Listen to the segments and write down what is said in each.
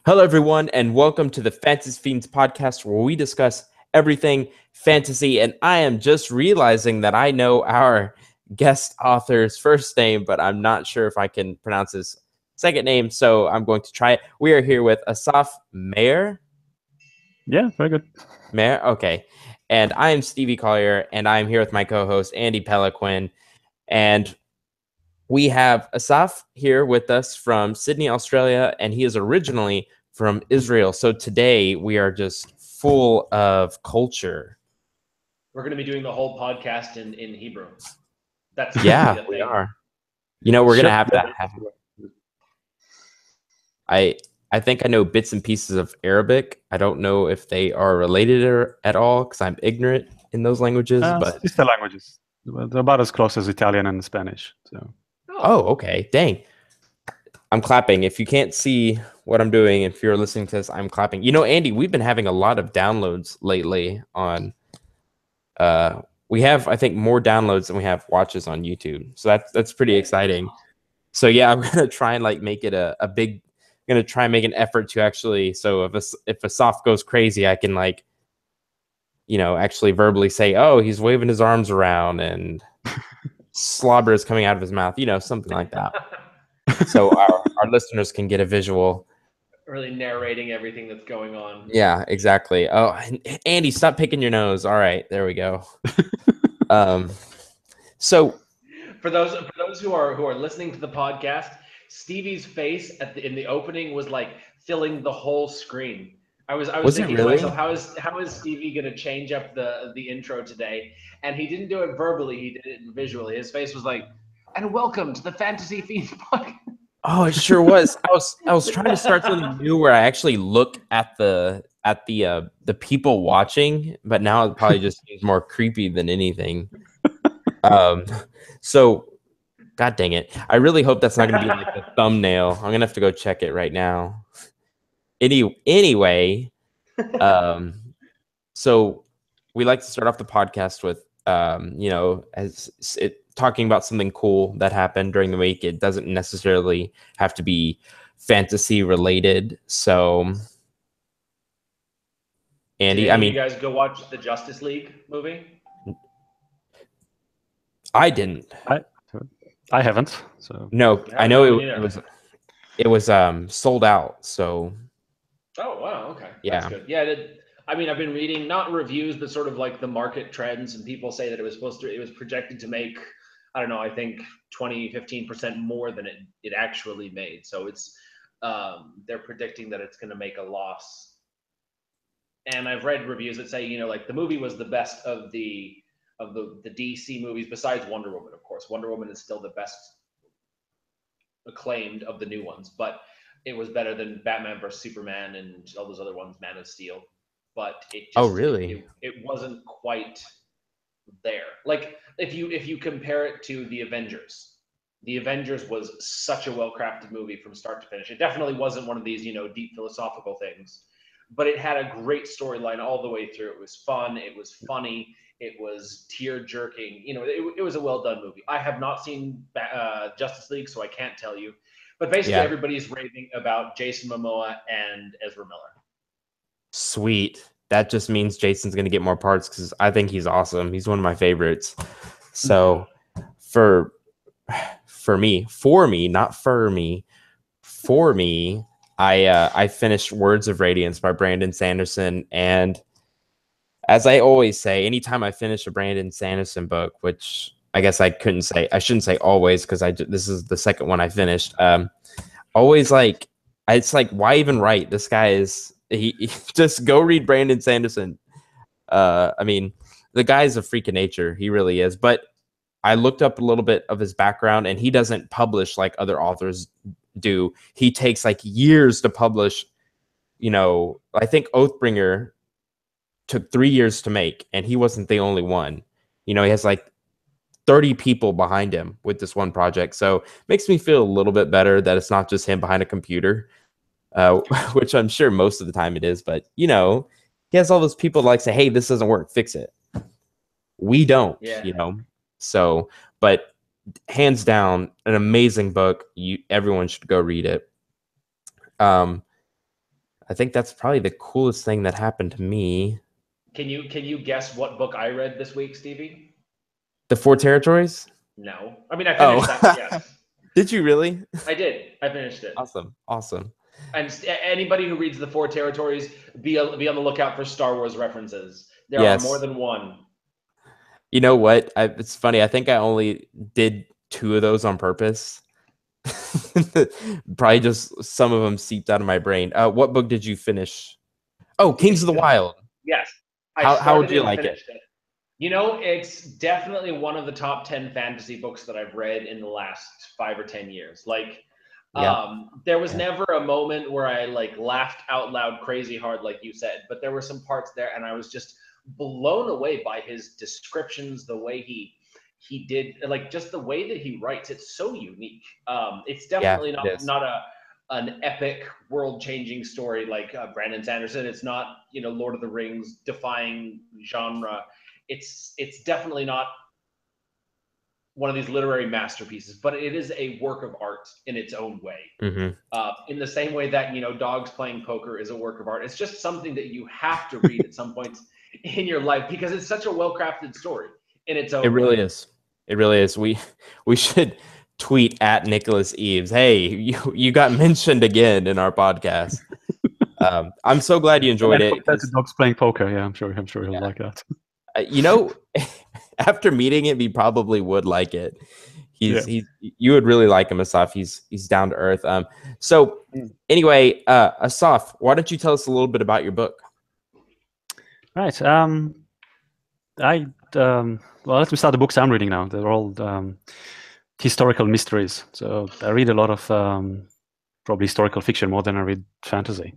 Hello, everyone, and welcome to the Fantasy Fiends podcast, where we discuss everything fantasy. And I am just realizing that I know our guest author's first name, but I'm not sure if I can pronounce his second name, so I'm going to try it. We are here with Asaf Mayer. Yeah, very good. Mayer, okay. And I am Stevie Collier, and I'm here with my co-host Andy Peliquin. And we have Asaf here with us from Sydney, Australia, and he is originally from Israel. So today we are just full of culture. We're going to be doing the whole podcast in Hebrew. That's Yeah, the we thing. are. You know, we're gonna have that happen. I think I know bits and pieces of Arabic. I don't know if they are related at all because I'm ignorant in those languages. But sister languages. They're about as close as Italian and Spanish. So. Oh, okay. Dang. I'm clapping. If you can't see what I'm doing, if you're listening to this, I'm clapping. You know, Andy, we've been having a lot of downloads lately on we have, I think, more downloads than we have watches on YouTube. So that's pretty exciting. So yeah, I'm gonna try and like make it a big. I'm gonna try and make an effort to actually. So if a soft goes crazy, I can like, actually verbally say, "Oh, he's waving his arms around and slobber is coming out of his mouth," something like that. So our listeners can get a visual. Really narrating everything that's going on. Yeah, exactly. Oh, Andy, stop picking your nose. All right, there we go. So for those who are listening to the podcast, Stevie's face in the opening was like filling the whole screen. I was thinking to myself, how is Stevie going to change up the intro today? And he didn't do it verbally; he did it visually. His face was like, "And welcome to the Fantasy Fiends podcast." Oh, it sure was. I was trying to start something new where I actually look at the people watching, but now it probably just seems more creepy than anything. So God dang it. I really hope that's not gonna be like the thumbnail. I'm gonna have to go check it right now. Anyway, so we like to start off the podcast with as it talking about something cool that happened during the week. It doesn't necessarily have to be fantasy related. So Andy, Did you guys go watch the Justice League movie? I didn't. I haven't. So no, I know it was sold out. So oh wow, okay, yeah, that's good. Yeah, I've been reading not reviews, but sort of like the market trends, and people say that it was projected to make, I don't know, I think 15% more than it actually made. So it's they're predicting that it's going to make a loss. And I've read reviews that say, like the movie was the best of the DC movies besides Wonder Woman, of course. Wonder Woman is still the best acclaimed of the new ones, but it was better than Batman vs Superman and all those other ones, Man of Steel. But it just it wasn't quite there. Like if you compare it to the Avengers was such a well-crafted movie from start to finish. It definitely wasn't one of these, deep philosophical things, but it had a great storyline all the way through. It was fun. It was funny. It was tear-jerking. It was a well-done movie. I have not seen Justice League, so I can't tell you. But basically, everybody's raving about Jason Momoa and Ezra Miller. Sweet. That just means Jason's going to get more parts because I think he's awesome. He's one of my favorites. So for me, I finished Words of Radiance by Brandon Sanderson. And as I always say, anytime I finish a Brandon Sanderson book, which I guess I shouldn't say always because this is the second one I finished. Always it's like, why even write? This guy is he just go read Brandon Sanderson. The guy's a freak of nature. He really is. But I looked up a little bit of his background, and he doesn't publish like other authors do. He takes like years to publish. I think Oathbringer took 3 years to make, and he wasn't the only one. He has like 30 people behind him with this one project. So it makes me feel a little bit better that it's not just him behind a computer, which I'm sure most of the time it is. But, he has all those people like say, hey, this doesn't work, fix it. We don't, So, but hands down, an amazing book. Everyone should go read it. I think that's probably the coolest thing that happened to me. Can you guess what book I read this week, Stevie? The Four Territories? No. I mean, I finished that, yes. Did you really? I did. I finished it. Awesome. And anybody who reads The Four Territories, be on the lookout for Star Wars references. There are more than one. You know what? It's funny. I think I only did 2 of those on purpose. Probably just some of them seeped out of my brain. What book did you finish? Oh, Kings of the Wild. Yes. How would you like it? You know, it's definitely one of the top 10 fantasy books that I've read in the last 5 or 10 years. Like, there was never a moment where I like laughed out loud crazy hard, like you said, but there were some parts there and I was just blown away by his descriptions, the way he did, like just the way that he writes. It's so unique. It's definitely not an epic world-changing story like Brandon Sanderson. It's not, Lord of the Rings defying genre. It's definitely not one of these literary masterpieces, but it is a work of art in its own way. In the same way that, dogs playing poker is a work of art. It's just something that you have to read at some points in your life because it's such a well-crafted story in its own way. It really is. We should tweet at Nicholas Eves. Hey, you got mentioned again in our podcast. I'm so glad you enjoyed it. That's dogs playing poker. Yeah, I'm sure he'll like that. After meeting him, he probably would like it. You would really like him, Asaf. He's down to earth. So anyway, Asaf, why don't you tell us a little bit about your book? Right. Well, let me start the books I'm reading now. They're all historical mysteries. So I read a lot of probably historical fiction more than I read fantasy.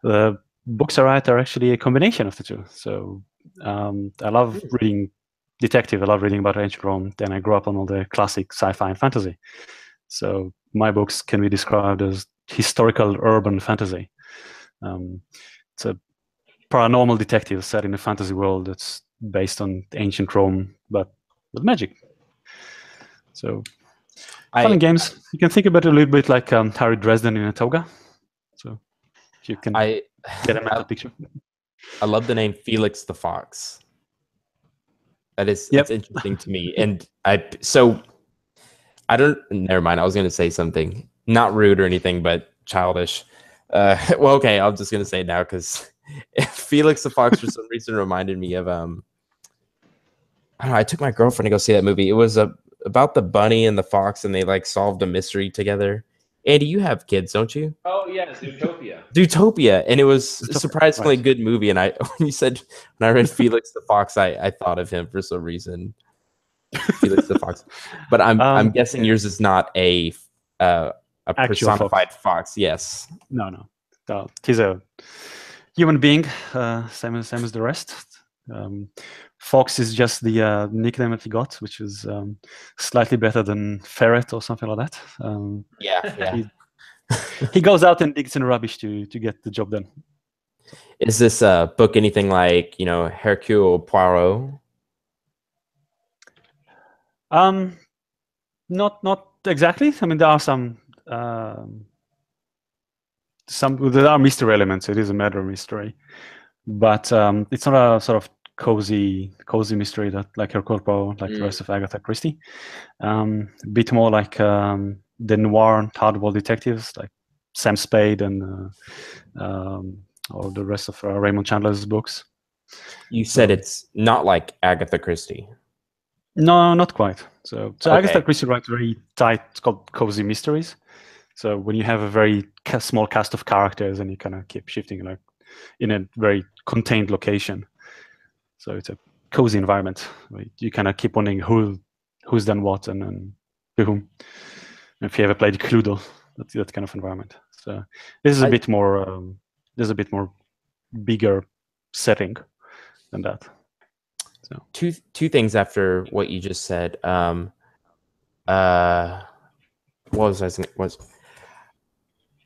The books I write are actually a combination of the two. So I love reading detective. I love reading about ancient Rome. Then I grew up on all the classic sci-fi and fantasy. So my books can be described as historical urban fantasy. It's a paranormal detective set in a fantasy world that's based on ancient Rome, but with magic. So fun games. You can think about it a little bit like Harry Dresden in a toga. So you can get a mental picture. I love the name Felix the Fox. It's interesting to me. And never mind. I was going to say something not rude or anything, but childish. Well, okay. I'm just going to say it now because Felix the Fox for some reason reminded me of, I don't know, I took my girlfriend to go see that movie. It was about the bunny and the fox and they like solved a mystery together. Andy, you have kids, don't you? Oh yeah, Zootopia. Zootopia, and it was a surprisingly good movie. And when I read Felix the Fox, I thought of him for some reason. Felix the Fox, but I'm guessing yours is not a personified fox. Yes. No. He's a human being, same as the rest. Fox is just the nickname that he got, which is slightly better than ferret or something like that. He goes out and digs in rubbish to get the job done. Is this book anything like Hercule Poirot? Not exactly. I mean, there are some there are mystery elements. It is a murder mystery, but it's not a sort of cozy mystery that like Hercule Poirot, like the rest of Agatha Christie. A bit more like the noir hardboiled detectives like Sam Spade and or the rest of Raymond Chandler's books. You said it's not like Agatha Christie. No, not quite. So Agatha Christie writes very tight, it's called cozy mysteries. So when you have a very small cast of characters and you kind of keep shifting like in a very contained location. So it's a cozy environment. You kind of keep wondering who's done what and to whom. If you ever played Cluedo, that's that kind of environment. So this is a bit more. There's a bit more bigger setting than that. So two things after what you just said.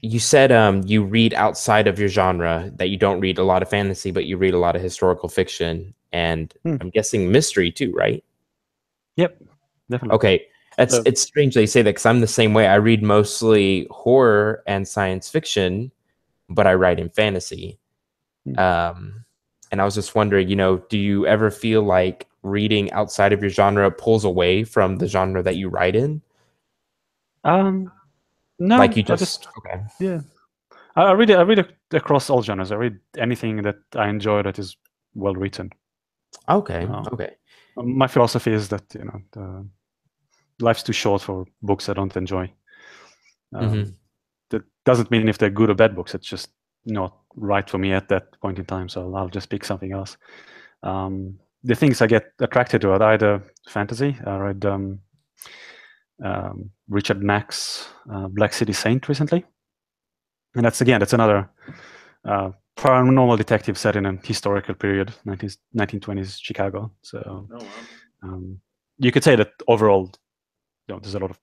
You said you read outside of your genre, that you don't read a lot of fantasy, but you read a lot of historical fiction, and I'm guessing mystery too, right? Yep, definitely. Okay, it's strange that you say that because I'm the same way. I read mostly horror and science fiction, but I write in fantasy. And I was just wondering, do you ever feel like reading outside of your genre pulls away from the genre that you write in? No, Like you I just okay. Yeah, I read it. I read it across all genres. I read anything that I enjoy that is well written. Okay. Okay. My philosophy is that life's too short for books I don't enjoy. That doesn't mean if they're good or bad books. It's just not right for me at that point in time. So I'll just pick something else. The things I get attracted to are either fantasy. I read Richard Mack's Black City Saint recently, and that's another paranormal detective set in a historical period, 1920s Chicago. So you could say that overall, there's a lot of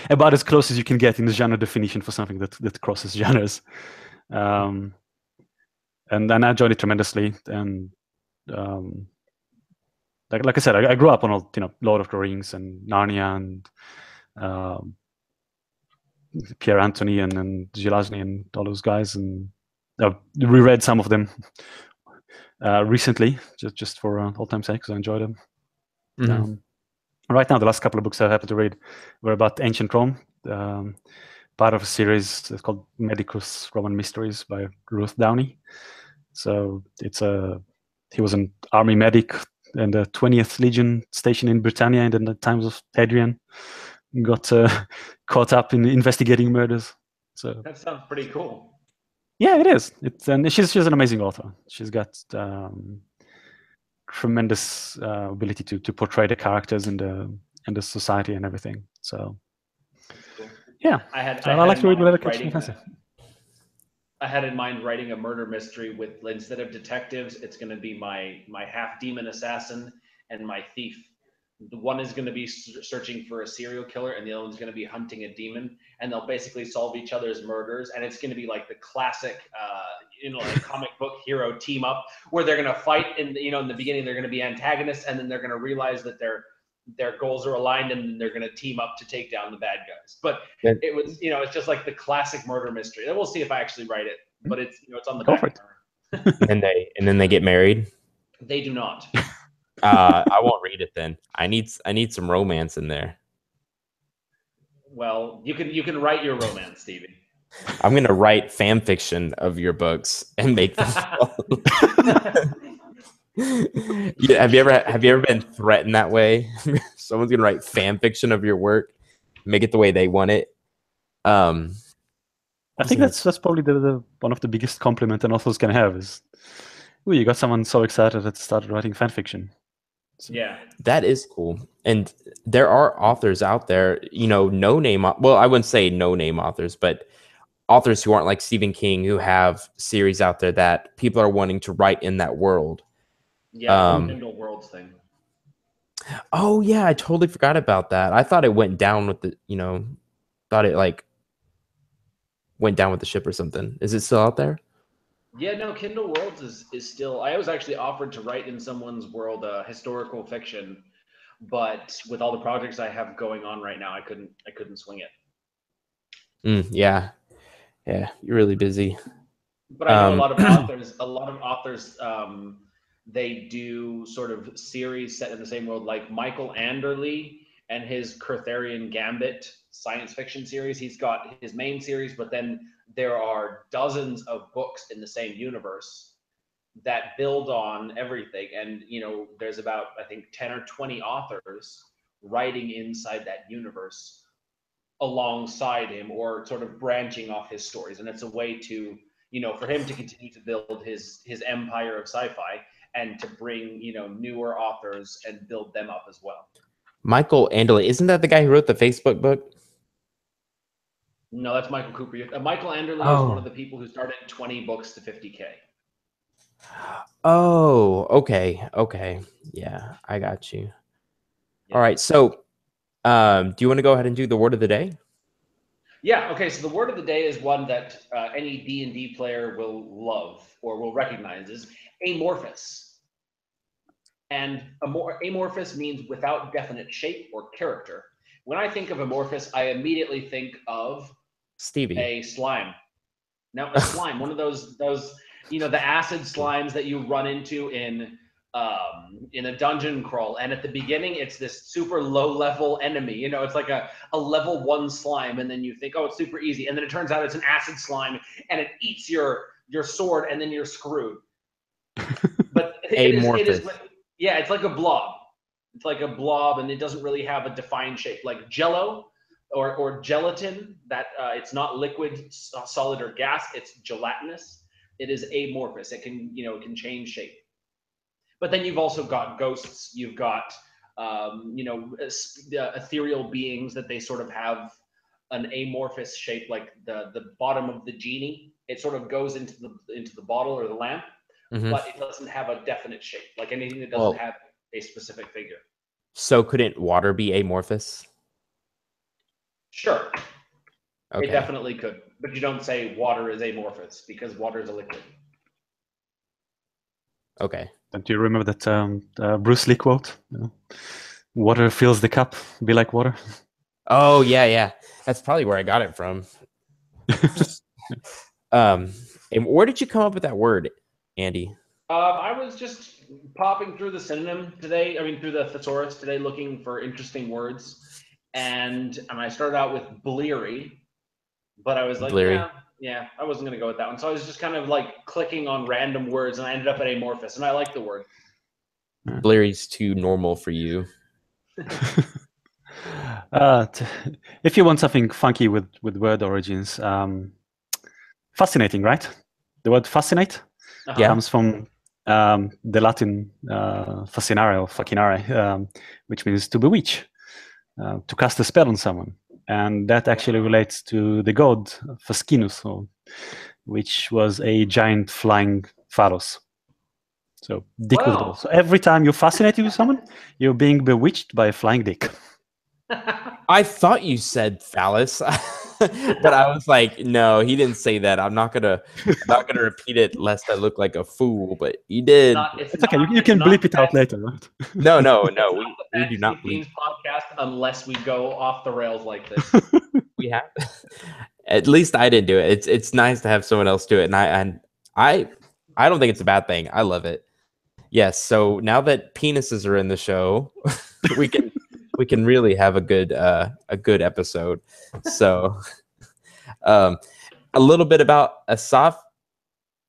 about as close as you can get in the genre definition for something that crosses genres. And I enjoyed it tremendously. And like I said, I grew up on all Lord of the Rings and Narnia and Pierre Anthony and Gilazny and all those guys, and I've reread some of them recently, just for all time's sake, because I enjoyed them. Right now, the last couple of books I happened to read were about ancient Rome, part of a series called Medicus Roman Mysteries by Ruth Downey. So he was an army medic in the 20th Legion stationed in Britannia in the times of Hadrian. Got caught up in investigating murders. So that sounds pretty cool. Yeah, it is. And she's an amazing author. She's got tremendous ability to portray the characters in the society and everything. So cool. Yeah, I like to read whatever catches my fancy. I had in mind writing a murder mystery with, instead of detectives, it's going to be my half demon assassin and my thief. The one is going to be searching for a serial killer, and the other one's going to be hunting a demon, and they'll basically solve each other's murders. And it's going to be like the classic, like comic book hero team up, where they're going to fight, and in the beginning they're going to be antagonists, and then they're going to realize that their goals are aligned, and then they're going to team up to take down the bad guys. But it was, it's just like the classic murder mystery. And we'll see if I actually write it, but it's, it's on the back burner. and then they get married. They do not. I won't read it then. I need some romance in there. Well, you can write your romance, Stevie. I'm gonna write fan fiction of your books and make them. Yeah, have you ever been threatened that way? Someone's gonna write fan fiction of your work, make it the way they want it. I think that's probably the one of the biggest compliment an author can have is, "Ooh, you got someone so excited that started writing fan fiction." So, yeah, that is cool. And there are authors out there, no name. Well, I wouldn't say no name authors, but authors who aren't like Stephen King, who have series out there that people are wanting to write in that world. Yeah, the Kindle Worlds thing. Oh yeah, I totally forgot about that. I thought it went down with the, thought it like went down with the ship or something. Is it still out there? Yeah, no, Kindle Worlds is still. I was actually offered to write in someone's world historical fiction, but with all the projects I have going on right now, I couldn't swing it. Yeah, you're really busy. But I know a lot of authors. They do sort of series set in the same world, like Michael Anderle and his Kurtherian Gambit science fiction series. He's got his main series, but then there are dozens of books in the same universe that build on everything. And, there's about, I think, 10 or 20 authors writing inside that universe alongside him, or sort of branching off his stories. And it's a way to, for him to continue to build his empire of sci-fi, and to bring, newer authors and build them up as well. Michael Anderle, isn't that the guy who wrote the Facebook book? No, that's Michael Cooper. Michael Anderle is one of the people who started 20 books to 50K. Oh, okay. Yeah, I got you. Yeah. All right, so do you want to go ahead and do the word of the day? Yeah, okay, so the word of the day is one that any D&D player will love or will recognize, is amorphous. And amorphous means without definite shape or character. When I think of amorphous, I immediately think of Stevie. A slime. Now a slime, one of those the acid slimes that you run into in a dungeon crawl, and at the beginning it's this super low level enemy. It's like a level 1 slime, and then you think, oh, it's super easy, and then it turns out it's an acid slime, and it eats your sword, and then you're screwed. But it is, yeah, it's like a blob. It's like a blob, and it doesn't really have a defined shape, like Jello or gelatin. That it's not liquid, solid, or gas. It's gelatinous. It is amorphous. It can it can change shape. But then you've also got ghosts. You've got ethereal beings that they sort of have an amorphous shape, like the bottom of the genie. It sort of goes into the bottle or the lamp, but it doesn't have a definite shape, like anything that doesn't have a specific figure. So couldn't water be amorphous? Sure. Okay. It definitely could, but you don't say water is amorphous because water is a liquid. Okay. Don't you remember that Bruce Lee quote? Water fills the cup, be like water. Oh yeah. That's probably where I got it from. And where did you come up with that word, Andy? I was just popping through the synonym today. I mean, through the thesaurus today, looking for interesting words, and I started out with bleary, but I was like, Bleary. yeah, I wasn't gonna go with that one. So I was just kind of like clicking on random words, and I ended up at amorphous, and I like the word. Bleary's too normal for you. If you want something funky with word origins, fascinating, right? The word fascinate comes from the Latin fascinare or facinare, which means to bewitch, to cast a spell on someone. And that actually relates to the god Fascinus, which was a giant flying phallus. So dick with balls. So every time you're fascinated with someone, you're being bewitched by a flying dick. I thought you said phallus, but I was like, no, he didn't say that. I'm not gonna repeat it lest I look like a fool. But he did. It's okay. You can bleep it out later, right? No. We do not bleep. Fiends podcast unless we go off the rails like this. We have. At least I didn't do it. It's nice to have someone else do it, and I don't think it's a bad thing. I love it. Yes. So now that penises are in the show, we can really have a good episode. So, a little bit about Asaf.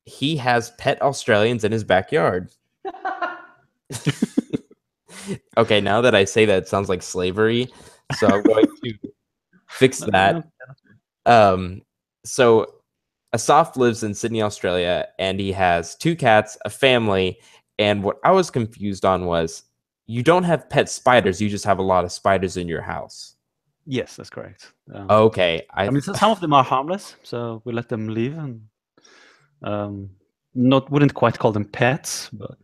He has pet Australians in his backyard. Okay, now that I say that, it sounds like slavery. So I'm going to fix that. So Asaf lives in Sydney, Australia, and he has 2 cats, a family. And what I was confused on was, you don't have pet spiders. You just have a lot of spiders in your house. Yes, that's correct. Okay. I mean, some of them are harmless, so we let them live, and wouldn't quite call them pets, but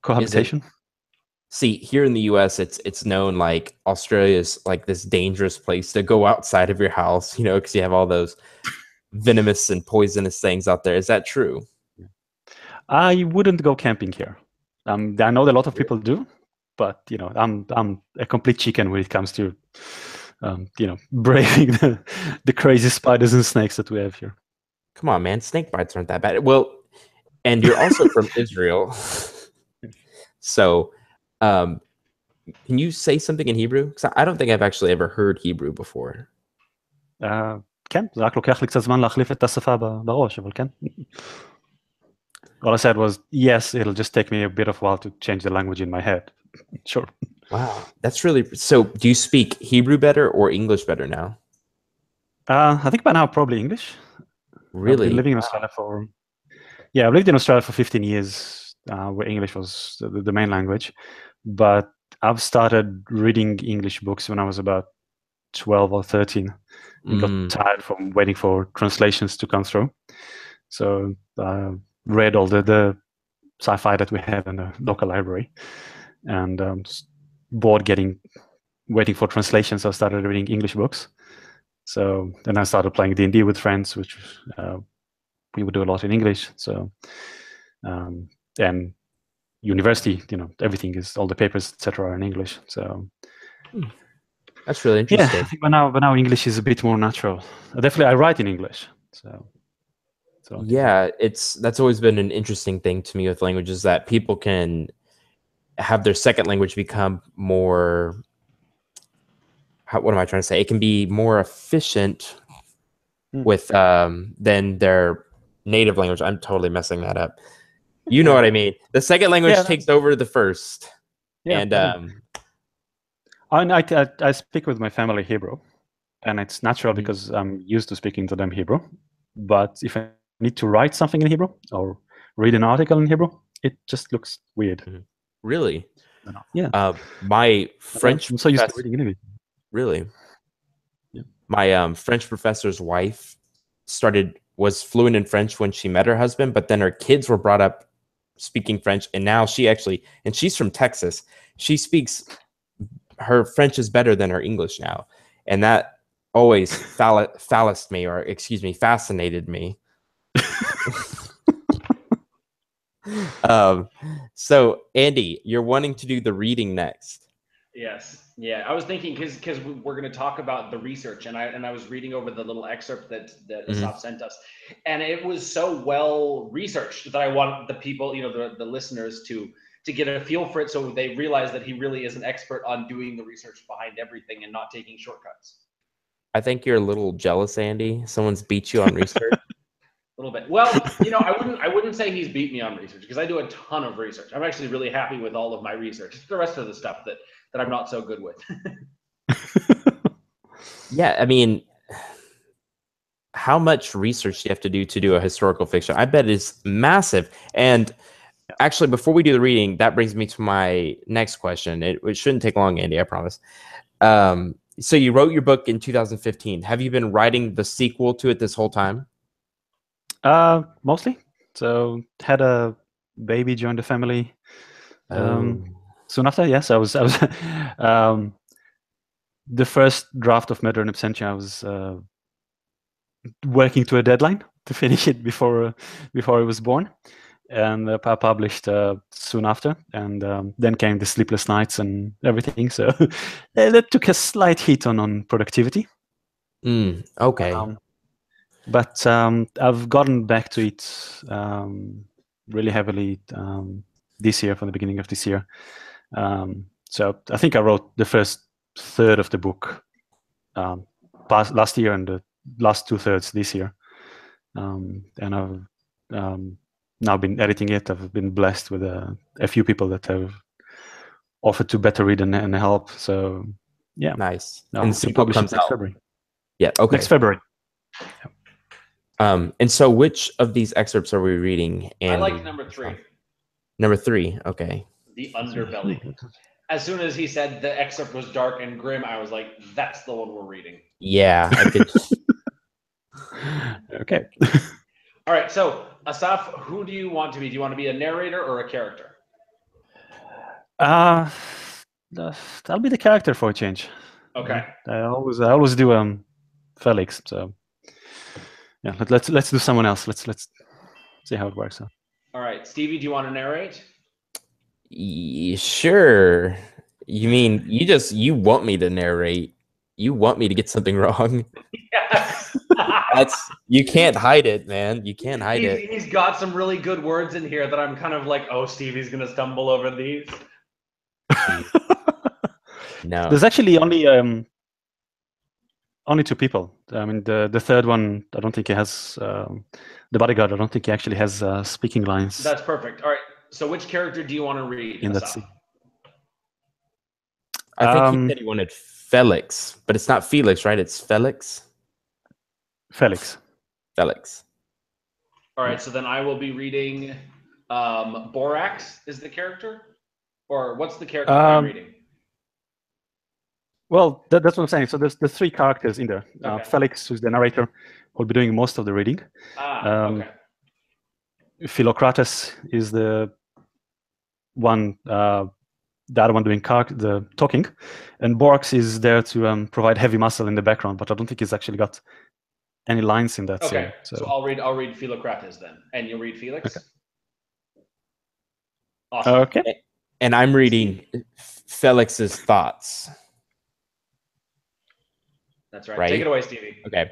cohabitation. See, here in the U.S., it's known like Australia's like this dangerous place to go outside of your house, because you have all those venomous and poisonous things out there. Is that true? I wouldn't go camping here. I know that a lot of people do, but I'm a complete chicken when it comes to braving the crazy spiders and snakes that we have here. Come on, man, snake bites aren't that bad. Well, and you're also from Israel, so can you say something in Hebrew? Because I don't think I've actually ever heard Hebrew before. כן, זה רק לוקח לי קצת זמן להחליף את השפה בראש, אבל כן. All I said was, yes, it'll just take me a bit of a while to change the language in my head. Sure. Wow, that's really... So, do you speak Hebrew better or English better now? I think by now, probably English. Really? I've been living in Australia I've lived in Australia for 15 years, where English was the main language. But I've started reading English books when I was about 12 or 13. And got tired from waiting for translations to come through. So read all the sci-fi that we have in the local library, and bored waiting for translations. So I started reading English books. So then I started playing D&D with friends, which we would do a lot in English. So and university, everything is, all the papers, etc., are in English. So that's really interesting. Yeah, I think by now English is a bit more natural. Definitely, I write in English. So yeah, that's always been an interesting thing to me with languages, that people can have their second language become more, what am I trying to say? It can be more efficient with than their native language. I'm totally messing that up. You know what I mean? The second language takes over the first. Yeah, and I speak with my family Hebrew, and it's natural because I'm used to speaking to them Hebrew. But if I need to write something in Hebrew or read an article in Hebrew, it just looks weird. Really? Yeah. My French I'm so used to professor, reading English. really? Yeah. My French professor's wife was fluent in French when she met her husband, but then her kids were brought up speaking French, and now she's from Texas. She speaks, her French is better than her English now, and that always fascinated me. So Andy, you're wanting to do the reading next. Yes. Yeah. I was thinking because we're going to talk about the research, and I was reading over the little excerpt that Asaf sent us, and it was so well researched that I want the people, the listeners to get a feel for it, so they realize that he really is an expert on doing the research behind everything and not taking shortcuts. I think you're a little jealous, Andy. Someone's beat you on research. A little bit. Well, I wouldn't say he's beat me on research, because I do a ton of research. I'm actually really happy with all of my research. It's the rest of the stuff that I'm not so good with. Yeah, I mean, how much research do you have to do a historical fiction? I bet it's massive. And actually, before we do the reading, that brings me to my next question. It shouldn't take long, Andy, I promise. So you wrote your book in 2015. Have you been writing the sequel to it this whole time? Mostly. So had a baby join the family. Soon after, yes, I was the first draft of Murder in Absentia. I was working to a deadline to finish it before it was born, and I published soon after. And then came the sleepless nights and everything. So that took a slight hit on productivity. Okay. But I've gotten back to it really heavily this year, from the beginning of this year. So I think I wrote the first third of the book last year, and the last 2/3 this year. And I've now been editing it. I've been blessed with a few people that have offered to better read and help. So yeah, nice. No, And the sequel comes next out February. Yeah. Okay. Next February. And so which of these excerpts are we reading? I like number 3. Number 3. Okay. The Underbelly. As soon as he said the excerpt was dark and grim, I was like, that's the one we're reading. Yeah, I could. Okay. All right. So Asaf, who do you want to be? Do you want to be a narrator or a character? I'll be the character for a change. Okay. I always do Felix. So yeah, let's do someone else. Let's see how it works out. All right, Stevie, do you want to narrate? Sure. You mean you want me to narrate? You want me to get something wrong? Yes. You can't hide it, man. You can't hide it. He's got some really good words in here that I'm kind of like, oh, Stevie's gonna stumble over these. No. There's actually only 2 people. I mean, the third one, I don't think he has the bodyguard. I don't think he actually has speaking lines. That's perfect. All right. So which character do you want to read? In that scene? I think he said he wanted Felix, but it's not Felix, right? It's Felix. Felix. All right. So then I will be reading Borax is the character, or what's the character I'm reading? Well, that's what I'm saying. So there's 3 characters in there. Okay. Felix, who's the narrator, will be doing most of the reading. Okay. Philocrates is the one, the other one doing the talking, and Borx is there to provide heavy muscle in the background. But I don't think he's actually got any lines in that scene. Okay. So I'll read Philocrates then, and you'll read Felix. Okay. Awesome. Okay. And I'm reading Felix's thoughts. That's right. Take it away, Stevie. Okay.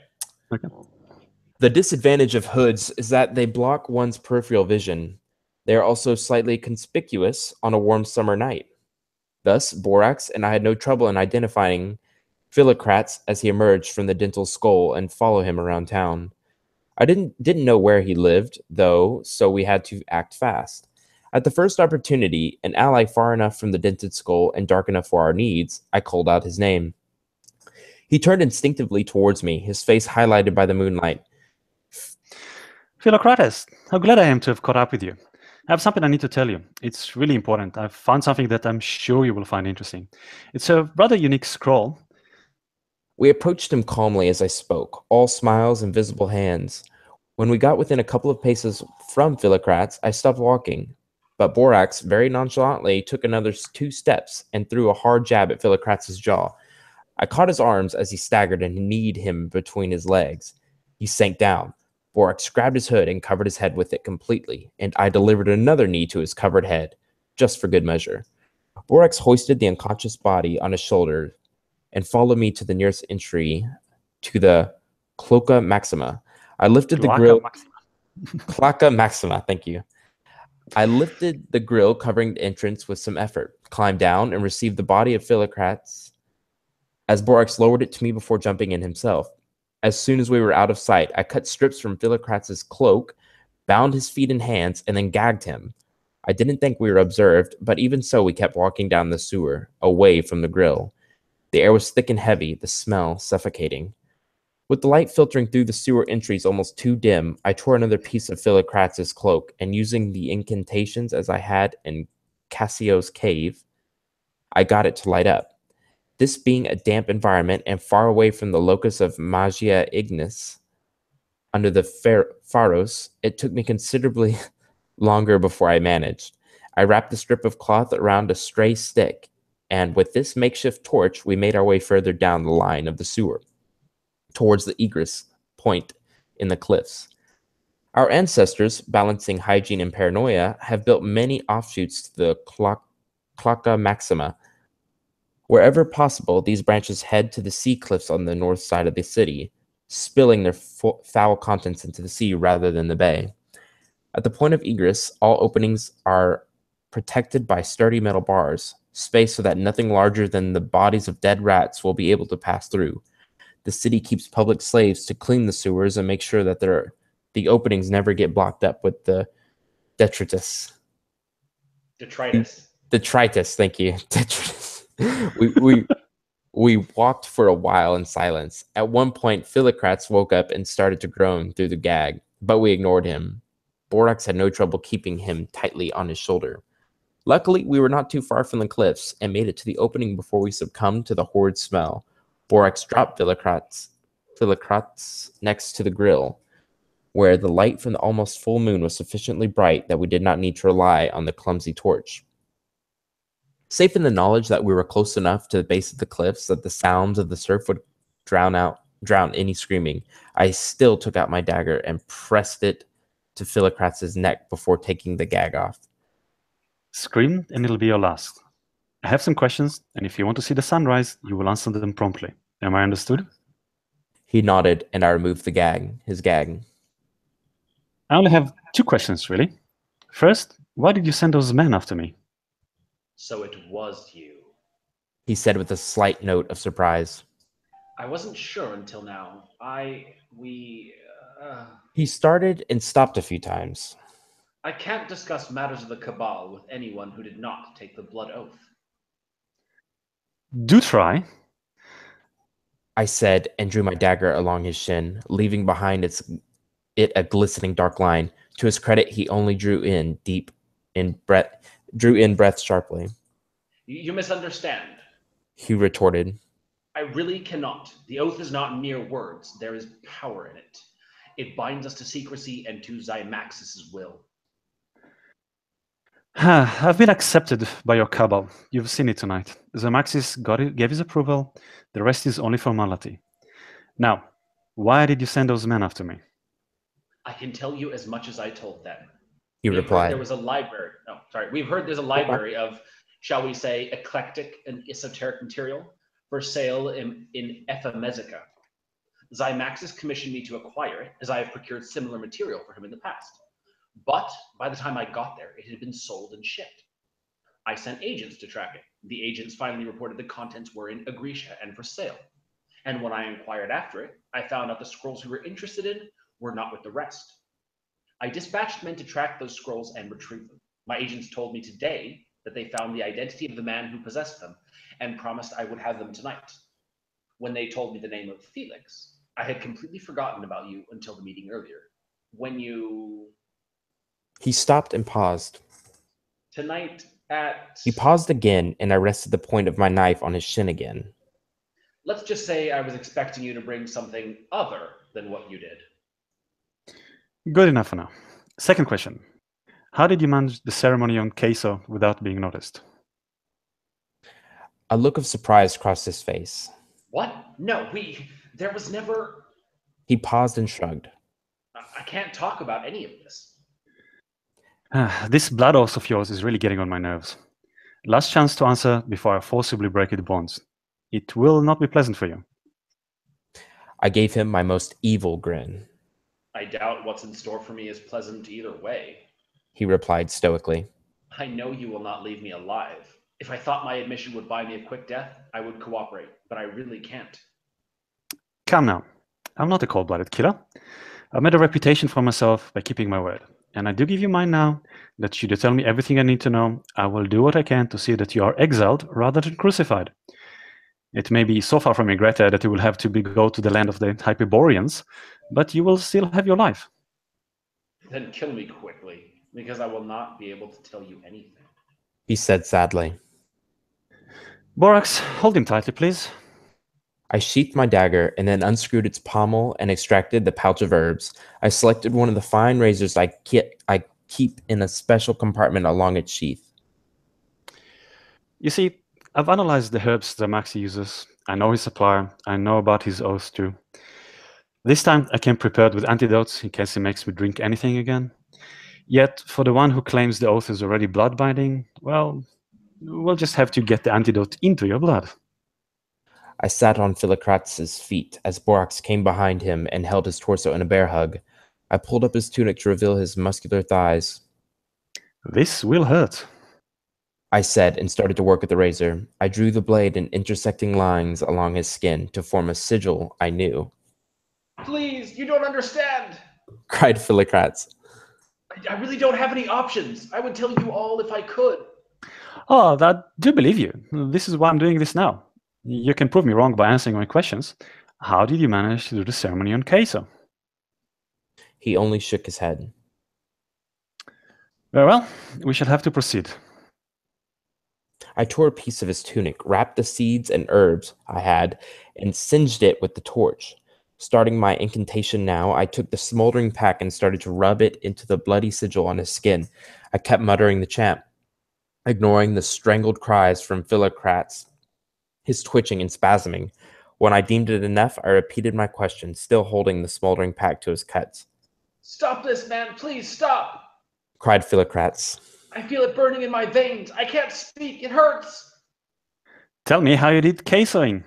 The disadvantage of hoods is that they block one's peripheral vision. They are also slightly conspicuous on a warm summer night. Thus, Borax and I had no trouble in identifying Philocrates as he emerged from the dental skull and follow him around town. I didn't know where he lived, though, so we had to act fast. At the first opportunity, an ally far enough from the dented skull and dark enough for our needs, I called out his name. He turned instinctively towards me, his face highlighted by the moonlight. Philocrates, how glad I am to have caught up with you. I have something I need to tell you. It's really important. I've found something that I'm sure you will find interesting. It's a rather unique scroll. We approached him calmly as I spoke, all smiles and visible hands. When we got within a couple of paces from Philocrates, I stopped walking. But Borax very nonchalantly took another 2 steps and threw a hard jab at Philocrates' jaw. I caught his arms as he staggered and kneed him between his legs. He sank down. Borax grabbed his hood and covered his head with it completely, and I delivered another knee to his covered head, just for good measure. Borax hoisted the unconscious body on his shoulder and followed me to the nearest entry to the Cloaca Maxima. I lifted the grill. Cloaca Maxima, thank you. I lifted the grill covering the entrance with some effort, climbed down, and received the body of Philocrates as Borax lowered it to me before jumping in himself. As soon as we were out of sight, I cut strips from Philocrates' cloak, bound his feet and hands, and then gagged him. I didn't think we were observed, but even so, we kept walking down the sewer, away from the grill. The air was thick and heavy, the smell suffocating. With the light filtering through the sewer entries almost too dim, I tore another piece of Philocrates' cloak, and using the incantations as I had in Cassio's cave, I got it to light up. This being a damp environment and far away from the locus of Magia Ignis, under the Pharos, it took me considerably longer before I managed. I wrapped the strip of cloth around a stray stick, and with this makeshift torch, we made our way further down the line of the sewer, towards the egress point in the cliffs. Our ancestors, balancing hygiene and paranoia, have built many offshoots to the Cloaca Maxima. Wherever possible, these branches head to the sea cliffs on the north side of the city, spilling their foul contents into the sea rather than the bay. At the point of egress, all openings are protected by sturdy metal bars, spaced so that nothing larger than the bodies of dead rats will be able to pass through. The city keeps public slaves to clean the sewers and make sure that the openings never get blocked up with the detritus. Detritus, thank you. Detritus. We walked for a while in silence. At one point, Philocrates woke up and started to groan through the gag, but we ignored him. Borax had no trouble keeping him tightly on his shoulder. Luckily, we were not too far from the cliffs and made it to the opening before we succumbed to the horrid smell. Borax dropped Philocrates next to the grill, where the light from the almost full moon was sufficiently bright that we did not need to rely on the clumsy torch. Safe in the knowledge that we were close enough to the base of the cliffs that the sounds of the surf would drown any screaming, I still took out my dagger and pressed it to Philocrates' neck before taking the gag off. Scream, and it'll be your last. I have some questions, and if you want to see the sunrise, you will answer them promptly. Am I understood? He nodded, and I removed his gag. I only have 2 questions, really. First, why did you send those men after me? So it was you, he said with a slight note of surprise. I wasn't sure until now. He started and stopped a few times. I can't discuss matters of the Cabal with anyone who did not take the blood oath. Do try, I said, and drew my dagger along his shin, leaving behind it a glistening dark line. To his credit, he only drew in breath sharply. You misunderstand, he retorted. I really cannot. The oath is not mere words. There is power in it. It binds us to secrecy and to Zymaxis' will. I've been accepted by your cabal. You've seen it tonight. Zymaxis gave his approval. The rest is only formality. Now, why did you send those men after me? I can tell you as much as I told them. He replied. There was a library. We've heard there's a library of, shall we say, eclectic and esoteric material for sale in Ephemesica. Zymaxis commissioned me to acquire it, as I have procured similar material for him in the past. But by the time I got there, it had been sold and shipped. I sent agents to track it. The agents finally reported the contents were in Agrisha and for sale. And when I inquired after it, I found out the scrolls we were interested in were not with the rest. I dispatched men to track those scrolls and retrieve them. My agents told me today that they found the identity of the man who possessed them and promised I would have them tonight. When they told me the name of Felix, I had completely forgotten about you until the meeting earlier. When you... He stopped and paused. Tonight at... He paused again, and I rested the point of my knife on his shin again. Let's just say I was expecting you to bring something other than what you did. Good enough for now. Second question. How did you manage the ceremony on Queso without being noticed? A look of surprise crossed his face. What? No, there was never... He paused and shrugged. I can't talk about any of this. This blood oath of yours is really getting on my nerves. Last chance to answer before I forcibly break the bonds. It will not be pleasant for you. I gave him my most evil grin. I doubt what's in store for me is pleasant either way. He replied stoically. I know you will not leave me alive. If I thought my admission would buy me a quick death, I would cooperate, but I really can't. Come now. I'm not a cold-blooded killer. I've made a reputation for myself by keeping my word. And I do give you mine now, that should you tell me everything I need to know, I will do what I can to see that you are exiled rather than crucified. It may be so far from Greta that you will have to go to the land of the Hyperboreans, but you will still have your life. Then kill me quickly, because I will not be able to tell you anything. He said sadly. Borax, hold him tightly, please. I sheathed my dagger and then unscrewed its pommel and extracted the pouch of herbs. I selected one of the fine razors I keep in a special compartment along its sheath. You see, I've analyzed the herbs that Maxi uses. I know his supplier. I know about his oath too. This time I came prepared with antidotes in case he makes me drink anything again. Yet, for the one who claims the oath is already blood-binding, well, we'll just have to get the antidote into your blood. I sat on Philocrates' feet as Borax came behind him and held his torso in a bear hug. I pulled up his tunic to reveal his muscular thighs. This will hurt, I said, and started to work with the razor. I drew the blade in intersecting lines along his skin to form a sigil I knew. Please, you don't understand, cried Philocrates. I really don't have any options. I would tell you all if I could. Oh, I do believe you. This is why I'm doing this now. You can prove me wrong by answering my questions. How did you manage to do the ceremony on Queso? He only shook his head. Very well, we shall have to proceed. I tore a piece of his tunic, wrapped the seeds and herbs I had, and singed it with the torch. Starting my incantation now, I took the smoldering pack and started to rub it into the bloody sigil on his skin. I kept muttering the chant, ignoring the strangled cries from Philocrates, his twitching and spasming. When I deemed it enough, I repeated my question, still holding the smoldering pack to his cuts. Stop this, man! Please stop! Cried Philocrates. I feel it burning in my veins. I can't speak. It hurts. Tell me how you did quesoing.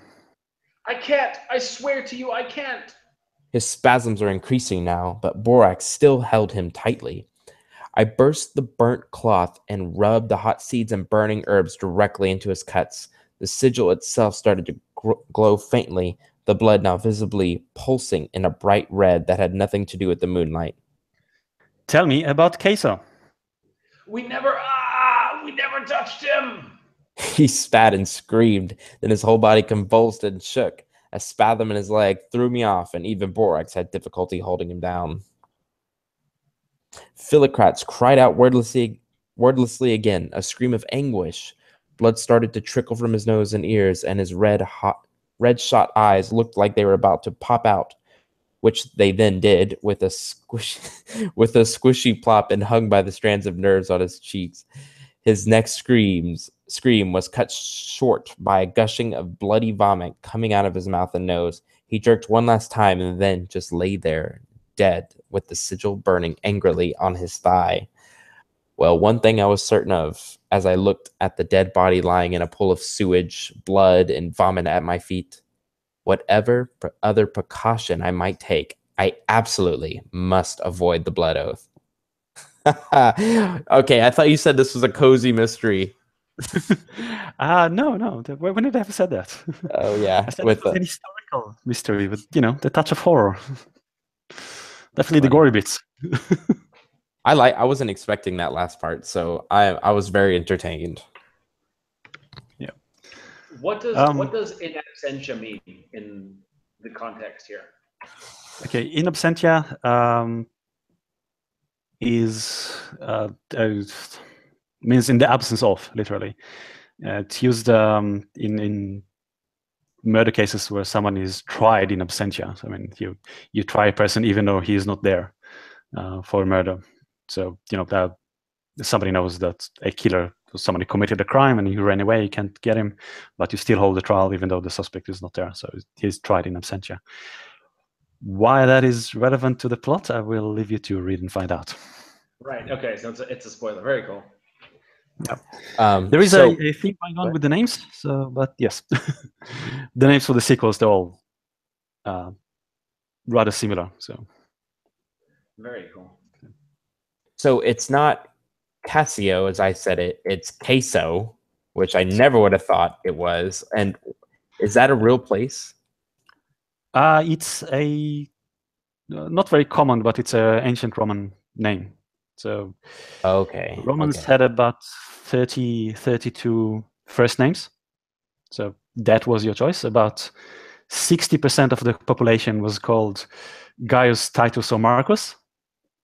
I can't. I swear to you, I can't. His spasms are increasing now, but Borax still held him tightly. I burst the burnt cloth and rubbed the hot seeds and burning herbs directly into his cuts. The sigil itself started to glow faintly, the blood now visibly pulsing in a bright red that had nothing to do with the moonlight. Tell me about Queso. We never touched him. He spat and screamed, then his whole body convulsed and shook. A spasm in his leg threw me off, and even Borax had difficulty holding him down. Philocrates cried out wordlessly again, a scream of anguish. Blood started to trickle from his nose and ears, and his red-shot eyes looked like they were about to pop out, which they then did, with a squishy plop and hung by the strands of nerves on his cheeks. His next scream was cut short by a gushing of bloody vomit coming out of his mouth and nose. He jerked one last time and then just lay there, dead, with the sigil burning angrily on his thigh. Well, one thing I was certain of, as I looked at the dead body lying in a pool of sewage, blood, and vomit at my feet, Whatever other precaution I might take, I absolutely must avoid the blood oath. Okay, I thought you said this was a cozy mystery. No. When did I ever said that? Oh yeah, I said it was an historical mystery with, the touch of horror. Definitely the gory bits. I wasn't expecting that last part, so I was very entertained. Yeah. What does in absentia mean in the context here? Okay, in absentia means in the absence of, literally. It's used in murder cases where someone is tried in absentia. So, I mean, you try a person even though he is not there for murder. So, that somebody knows that a killer, somebody committed a crime and he ran away, you can't get him, but you still hold the trial even though the suspect is not there. So he's tried in absentia. Why that is relevant to the plot, I will leave you to read and find out. Right. Okay. So it's a spoiler. Very cool. Yeah. There is a thing going on with the names. So, but yes, the names for the sequels, they're all rather similar. So very cool. So it's not Casio, as I said it. It's Queso, which I never would have thought it was. And is that a real place? It's a not very common, but it's an ancient Roman name. So Romans had about 32 first names. So that was your choice. About 60% of the population was called Gaius, Titus, or Marcus.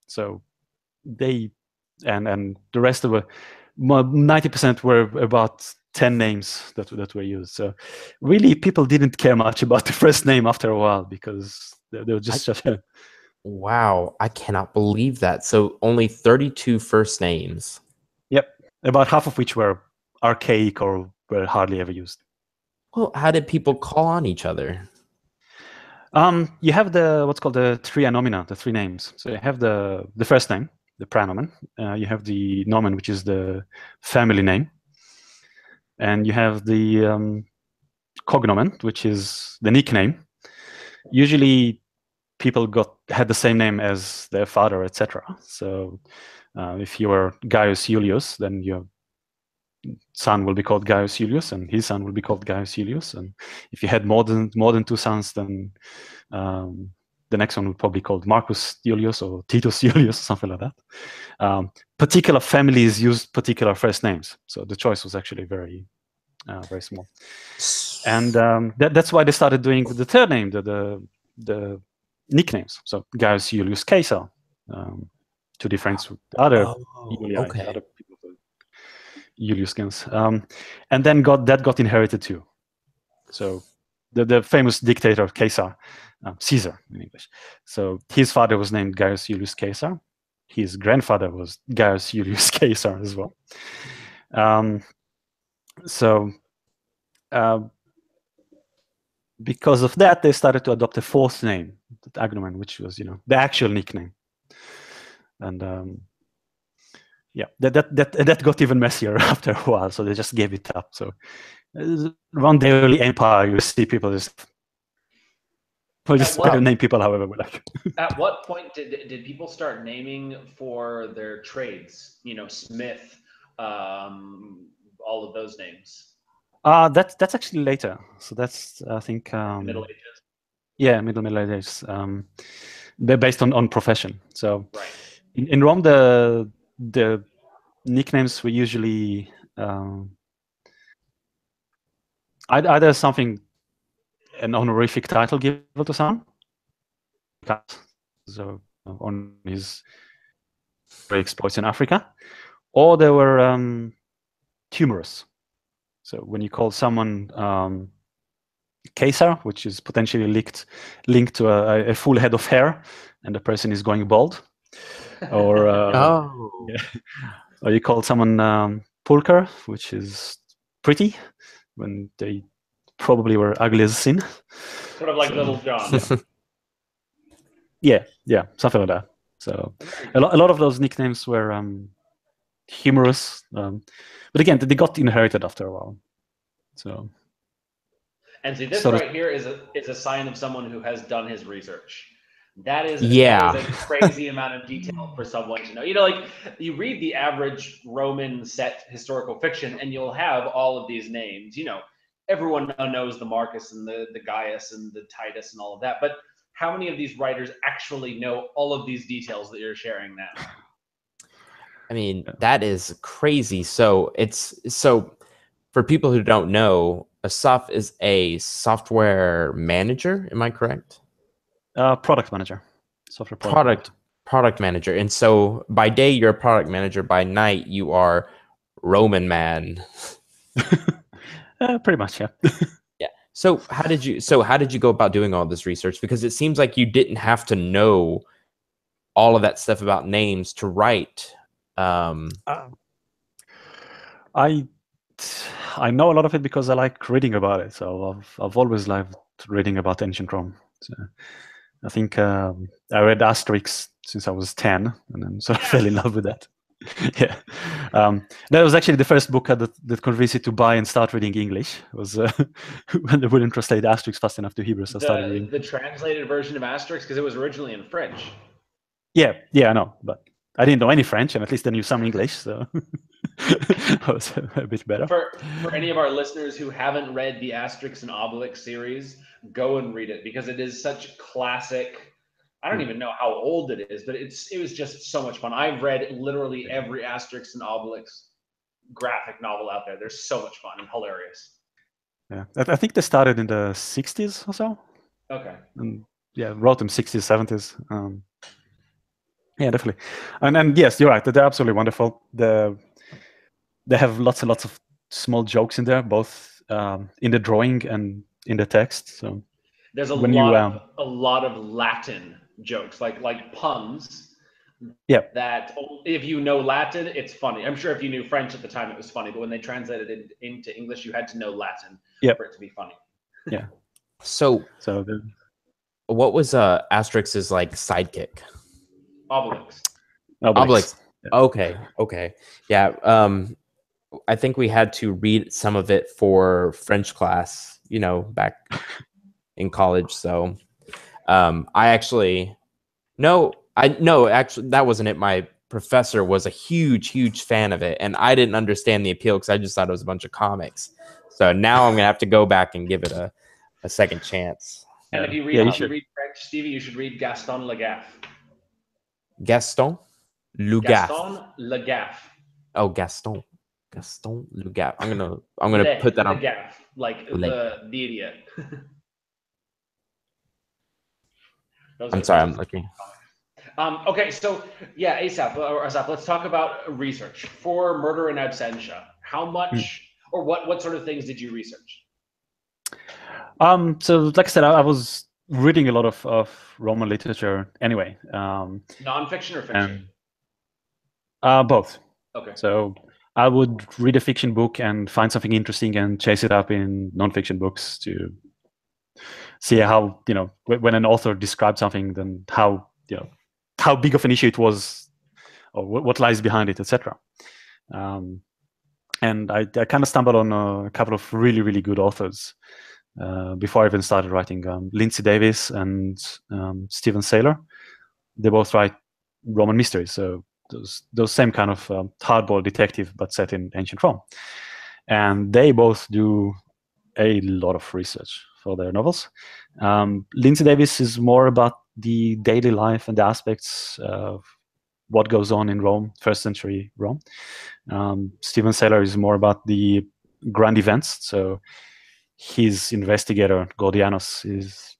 So they and the rest of 90% were about 10 names that were used. So really, people didn't care much about the first name after a while because they were just such a... Wow, I cannot believe that. So only 32 first names. Yep, about half of which were archaic or were hardly ever used. Well, how did people call on each other? You have what's called the trianomina, the three names. So you have the first name, the praenomen. You have the nomen, which is the family name. And you have the cognomen, which is the nickname. Usually people had the same name as their father, etc. So if you were Gaius Julius, then your son will be called Gaius Julius, and his son will be called Gaius Julius. And if you had more than two sons, then the next one would probably be called Marcus Julius or Titus Julius, or something like that. Particular families used particular first names, so the choice was actually very small. And that's why they started doing the third name, the nicknames. So Gaius Julius Caesar, to difference with other other people, Juliuscans. And then that got inherited too. So the famous dictator Caesar, Caesar in English. So his father was named Gaius Julius Caesar. His grandfather was Gaius Julius Caesar as well. Because of that, they started to adopt a fourth name, the agnomen, which was, the actual nickname. And yeah, that got even messier after a while. So they just gave it up. So around the early empire, you see people just name people however we like. At what point did people start naming for their trades? Smith, all of those names. That's actually later. So that's, I think, Middle Ages. Yeah, Middle Ages. They're based on profession. So in Rome, the nicknames were usually either an honorific title given to someone, so on his exploits in Africa, or they were humorous. So when you call someone Caesar, which is potentially linked to a full head of hair, and the person is going bald, or or you call someone Pulcher, which is pretty, when they probably were ugly as sin. Sort of like Little John. Yeah, something like that. So a lot of those nicknames were humorous, but again, they got inherited after a while. So, And see, this right here is a sign of someone who has done his research. That is a crazy amount of detail for someone to know. You know, like you read the average Roman set historical fiction, and you'll have all of these names. You know, everyone knows the Marcus and the Gaius and the Titus and all of that. But how many of these writers actually know all of these details that you're sharing now? I mean, that is crazy. So for people who don't know, Asaf is a software manager. Am I correct? Product manager. Software product manager. And so by day you're a product manager, by night you are Roman man. Pretty much, yeah. Yeah. So how did you go about doing all this research? Because it seems like you didn't have to know all of that stuff about names to write. I know a lot of it because I like reading about it. So I've always liked reading about ancient Rome. So I think I read Asterix since I was 10, and then sort of fell in love with that. Yeah, that was actually the first book that convinced me to buy and start reading English. Was when they wouldn't translate Asterix fast enough to Hebrew, so I started reading the translated version of Asterix because it was originally in French. Yeah, I know, but I didn't know any French, and at least I knew some English, so I was a bit better. For any of our listeners who haven't read the Asterix and Obelix series, go and read it because it is such classic. I don't even know how old it is, but it was just so much fun. I've read literally every Asterix and Obelix graphic novel out there. They're so much fun and hilarious. Yeah, I think they started in the 60s or so. Okay. And yeah, wrote them 60s, 70s. Yeah, definitely. And yes, you're right. They're absolutely wonderful. They have lots and lots of small jokes in there, both in the drawing and in the text. So there's a lot of Latin jokes, like puns. Yeah. That if you know Latin, it's funny. I'm sure if you knew French at the time, it was funny. But when they translated it into English, you had to know Latin for it to be funny. Yeah. So what was Asterix's like sidekick? Obelix. Yeah. Okay. Yeah. I think we had to read some of it for French class, you know, back in college. So actually that wasn't it. My professor was a huge fan of it, and I didn't understand the appeal because I just thought it was a bunch of comics. So now I'm gonna have to go back and give it a second chance. And if you read French, Stevie, you should read Gaston Lagaffe. Gaston Lagaffe. Oh, Gaston Lagaffe. I'm gonna put that on. Lagaffe, like the idiot. I'm sorry, I'm looking. Okay, so yeah, Asaph, let's talk about research for Murder in Absentia. How much or what sort of things did you research? So like I said, I was reading a lot of Roman literature anyway. Nonfiction or fiction? Both. Okay. So I would read a fiction book and find something interesting and chase it up in nonfiction books to see how, when an author describes something, then how big of an issue it was, or what lies behind it, etc. And I kind of stumbled on a couple of really, really good authors before I even started writing. Lindsay Davis and Stephen Saylor. They both write Roman mysteries, so those same kind of hardboiled detective, but set in ancient Rome. And they both do a lot of research for their novels. Lindsay Davis is more about the daily life and the aspects of what goes on in Rome, first century Rome. Stephen Saylor is more about the grand events. So his investigator, Gordianos, is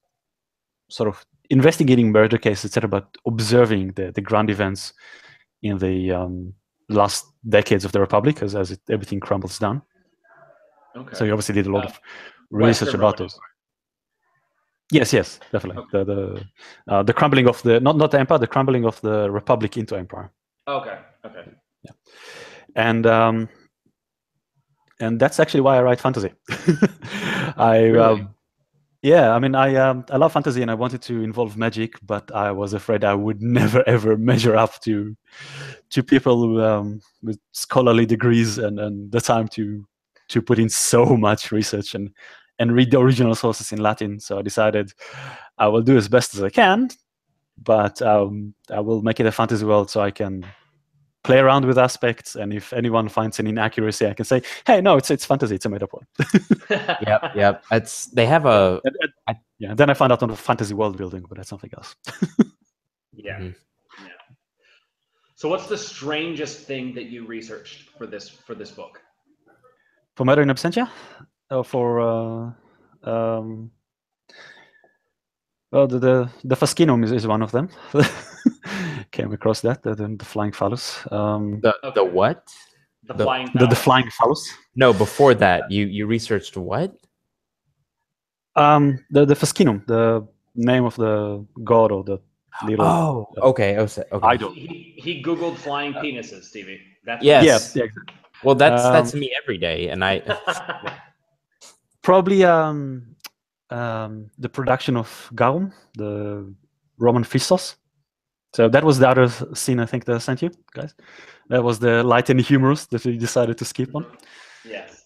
sort of investigating murder cases, etc., but observing the grand events in the last decades of the Republic as everything crumbles down. Okay. So he obviously did a lot of research about those. Yes, definitely. Okay. The crumbling of the not the empire, the crumbling of the Republic into empire. Okay. Yeah, and that's actually why I write fantasy. Really? Yeah, I mean, I love fantasy and I wanted to involve magic, but I was afraid I would never ever measure up to people with scholarly degrees and the time to put in so much research and and read the original sources in Latin. So I decided I will do as best as I can, but I will make it a fantasy world so I can play around with aspects, and if anyone finds an inaccuracy, I can say, "Hey, no, it's fantasy. It's a made-up one." Yep. They have a Then I found out on the fantasy world building, but that's something else. Yeah. So, what's the strangest thing that you researched for this book? For Murder in Absentia, or for well, the Fascinum is one of them. Came across that, the flying phallus. The what? The flying phallus. The flying phallus. No, before that, you researched what? The Fascinum, the name of the god or the little. Okay. Idol. He Googled flying penises, Stevie. That's yes. Yeah, exactly. Well, that's me every day, and I probably the production of garum, the Roman fish sauce. So that was the other scene I think that I sent you guys. That was the light and humorous that we decided to skip on. Yes.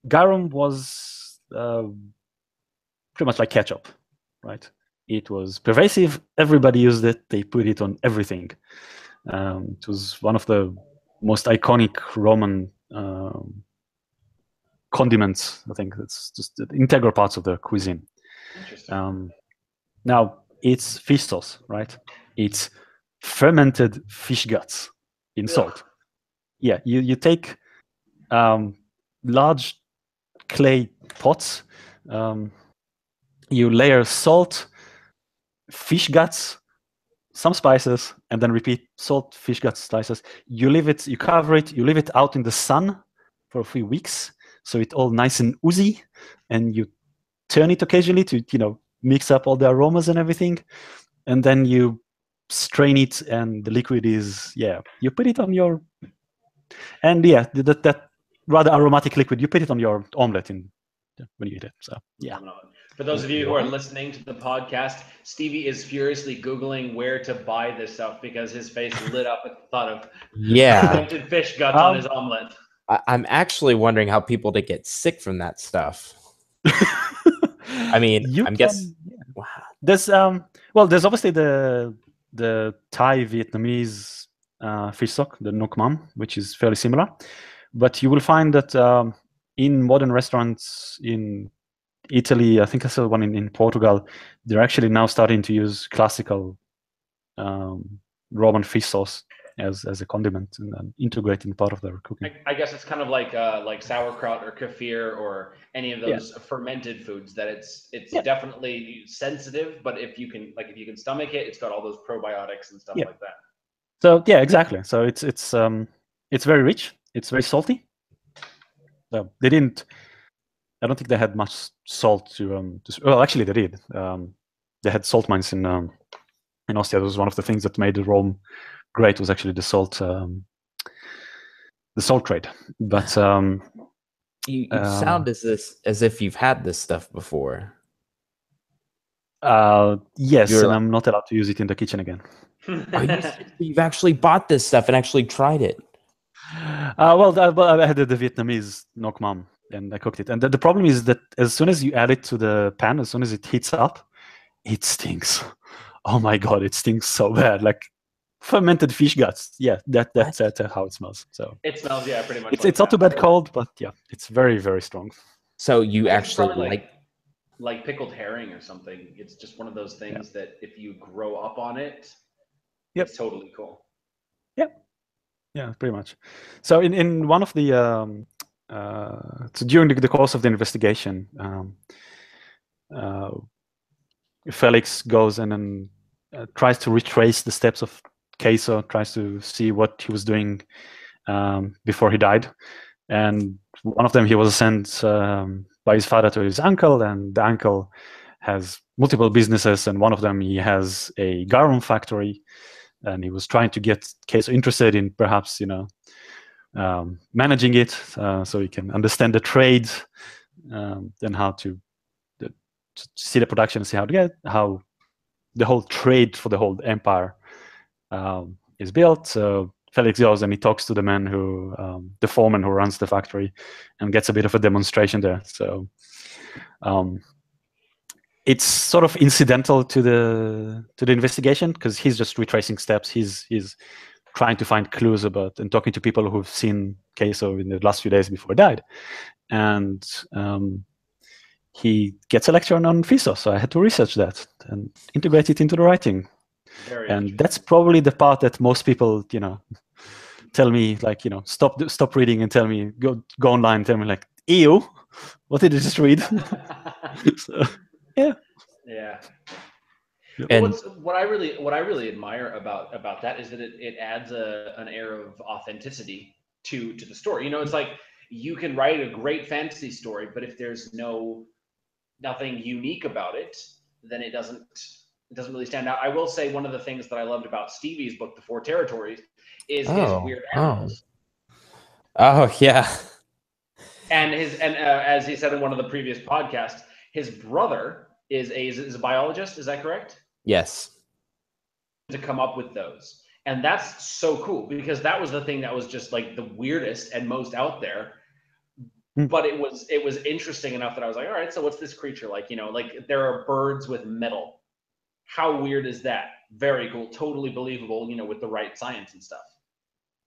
Garum was pretty much like ketchup, right? It was pervasive. Everybody used it. They put it on everything. It was one of the most iconic Roman condiments. I think it's just the integral parts of the cuisine. Interesting. Now, it's fish sauce, right? It's fermented fish guts in salt. Yeah, you take large clay pots, you layer salt, fish guts, some spices, and then repeat salt, fish guts, spices. You cover it, you leave it out in the sun for a few weeks, so it's all nice and oozy, and you turn it occasionally to mix up all the aromas and everything, and then you strain it, and the liquid is you put it on your, and that rather aromatic liquid, you put it on your omelet when you eat it. So yeah. For those of you who are listening to the podcast, Stevie is furiously Googling where to buy this stuff because his face lit up at the thought of fermented fish guts on his omelet. I'm actually wondering how people get sick from that stuff. I mean, I'm guessing. Wow. There's there's obviously the Thai Vietnamese fish stock, the nok mam, which is fairly similar, but you will find that in modern restaurants in Italy, I think I saw one in Portugal, they're actually now starting to use classical Roman fish sauce as a condiment and then integrate in part of their cooking. I guess it's kind of like sauerkraut or kefir or any of those fermented foods that it's definitely sensitive, but if you can stomach it, it's got all those probiotics and stuff like that. So yeah, exactly. So it's very rich. It's very salty. So they didn't. I don't think they had much salt to. Well, actually, they did. They had salt mines in Austria. That was one of the things that made Rome great. Was actually the salt trade. But you sound as if you've had this stuff before. Yes, and I'm not allowed to use it in the kitchen again. You've actually bought this stuff and actually tried it? Well, I had the Vietnamese nok mam, and I cooked it. And the problem is that as soon as you add it to the pan, as soon as it heats up, it stinks. Oh my god, it stinks so bad. Like fermented fish guts. Yeah, that's how it smells. So it smells, pretty much. It's not too bad cold, but it's very, very strong. So you actually like pickled herring or something. It's just one of those things that if you grow up on it, it's totally cool. Yeah, pretty much. So in one of the so during the course of the investigation, Felix goes and then tries to retrace the steps of Queso, tries to see what he was doing before he died. And one of them, he was sent by his father to his uncle, and the uncle has multiple businesses, and one of them, he has a garum factory, and he was trying to get Queso interested in perhaps managing it so he can understand the trade and how to see the production and see how the whole trade for the whole empire is built. So Felix goes and he talks to the man who, the foreman who runs the factory, and gets a bit of a demonstration there. So it's sort of incidental to the investigation, because he's just retracing steps. He's trying to find clues about and talking to people who've seen Queso in the last few days before he died, and he gets a lecture on Fisos. So I had to research that and integrate it into the writing. And that's probably the part that most people, tell me, like, stop reading and tell me, go online and tell me, like, ew, what did you just read? So, yeah. And what I really admire about that is that it adds an air of authenticity to the story. It's like you can write a great fantasy story, but if there's nothing unique about it, then it doesn't really stand out. I will say one of the things that I loved about Stevie's book, The Four Territories, is his weird animals. Oh yeah. And as he said in one of the previous podcasts, his brother is a biologist. Is that correct? Yes. To come up with those. And that's so cool, because that was the thing that was just like the weirdest and most out there. But it was interesting enough that I was like, all right, so what's this creature like? Like there are birds with metal. How weird is that? Very cool. Totally believable, with the right science and stuff.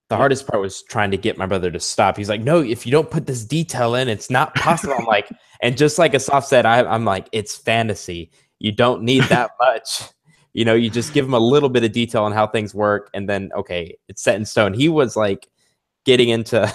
The hardest part was trying to get my brother to stop. He's like, no, if you don't put this detail in, it's not possible. I'm like, and just like Asaf said, I'm like, it's fantasy. You don't need that much. You just give him a little bit of detail on how things work, and then, okay, it's set in stone. He was like getting into,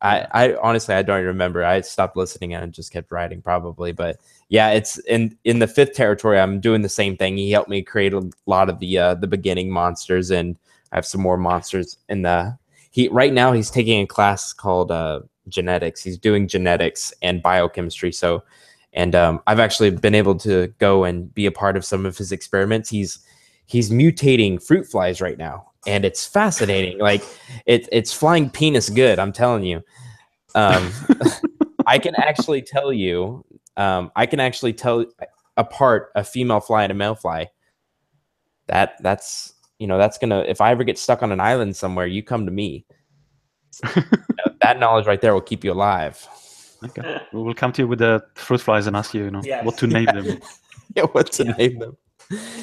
I honestly, I don't even remember. I stopped listening and just kept writing probably. But yeah, it's in the fifth territory, I'm doing the same thing. He helped me create a lot of the beginning monsters, and I have some more monsters in right now he's taking a class called genetics. He's doing genetics and biochemistry. So, and I've actually been able to go and be a part of some of his experiments. He's mutating fruit flies right now, and it's fascinating. Like it's flying penis good, I'm telling you. I can actually tell you, tell apart a female fly and a male fly. That's gonna, if I ever get stuck on an island somewhere, you come to me. That knowledge right there will keep you alive. Okay, we will come to you with the fruit flies and ask you, yes. what to name them. Yeah, what to name them.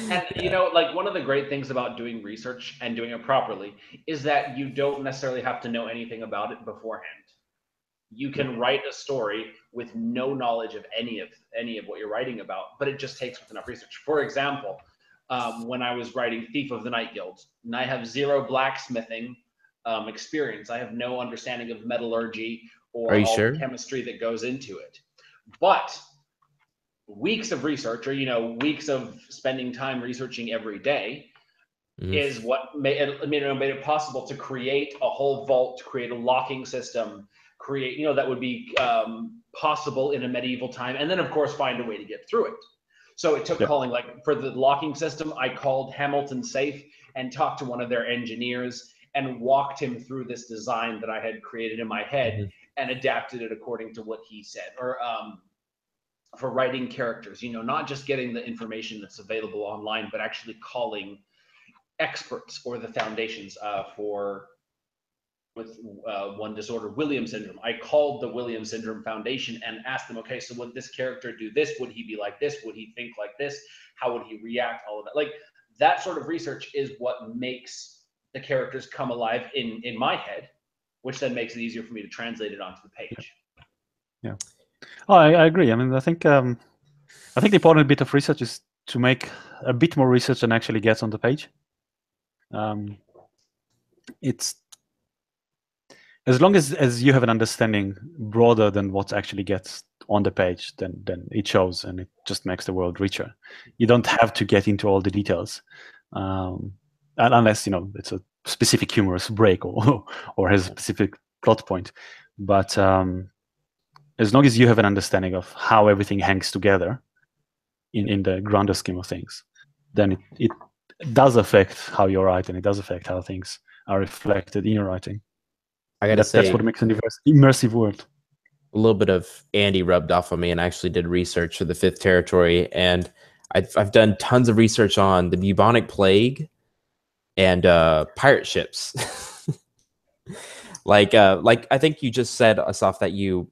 And like one of the great things about doing research and doing it properly is that you don't necessarily have to know anything about it beforehand. You can write a story with no knowledge of any of what you're writing about, but it just takes with enough research. For example, when I was writing Thief of the Night Guild, and I have zero blacksmithing experience. I have no understanding of metallurgy or all the chemistry that goes into it. But weeks of research, or weeks of spending time researching every day, is what made it possible to create a whole vault, create a locking system, create that would be possible in a medieval time, and then of course find a way to get through it. So it took calling, like for the locking system, I called Hamilton Safe and talked to one of their engineers and walked him through this design that I had created in my head and adapted it according to what he said. Or for writing characters, not just getting the information that's available online, but actually calling experts or the foundations with one disorder, Williams syndrome. I called the Williams syndrome foundation and asked them, okay, so would this character do this? Would he be like this? Would he think like this? How would he react? All of that. Like that sort of research is what makes the characters come alive in my head, which then makes it easier for me to translate it onto the page. Yeah. Oh, I agree. I mean, I think the important bit of research is to make a bit more research than actually gets on the page. It's as long as you have an understanding broader than what actually gets on the page, then it shows, and it just makes the world richer. You don't have to get into all the details, unless it's a specific humorous break or has a specific plot point. But as long as you have an understanding of how everything hangs together in the grander scheme of things, then it does affect how you write, and it does affect how things are reflected in your writing. I gotta say, that's what makes an immersive world. A little bit of Andy rubbed off on me, and I actually did research for the fifth territory, and I've done tons of research on the bubonic plague and pirate ships. Like I think you just said, Asaf, that you